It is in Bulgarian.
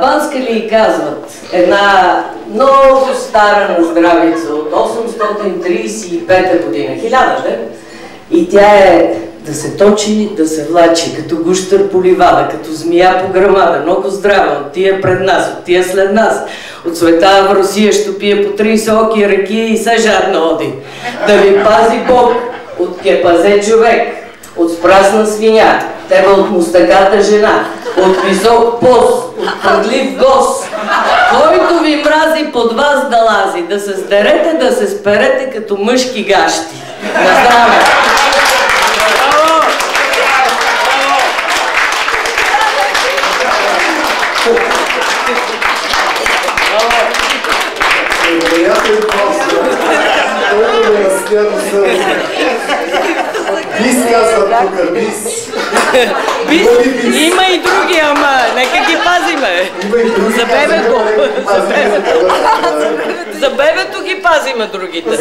Банска ли казват, една много стара на здравица от 835 година, 1000 де, и тя е да се точи, да се влачи, като гущър по ливада, като змия по грамада, много здрава, от тия пред нас, от тия след нас, от света в Русия ще пие по 30 оки ръки и се жадно оди. Да ви пази Бог от кепазе човек, от спрасна свиня, тебе от мустаката жена, от висок пост, от пръдлив гост, който ви мрази под вас да лази, да се сдерете, да се сперете като мъжки гащи. На здраве! Приятел просто. Толкова ме разсмяна съвестно. Бис казват тук, бис. Бис? Има и други, ама нека ги пазиме. Има и други. За бебето. За бебето ги пазиме другите.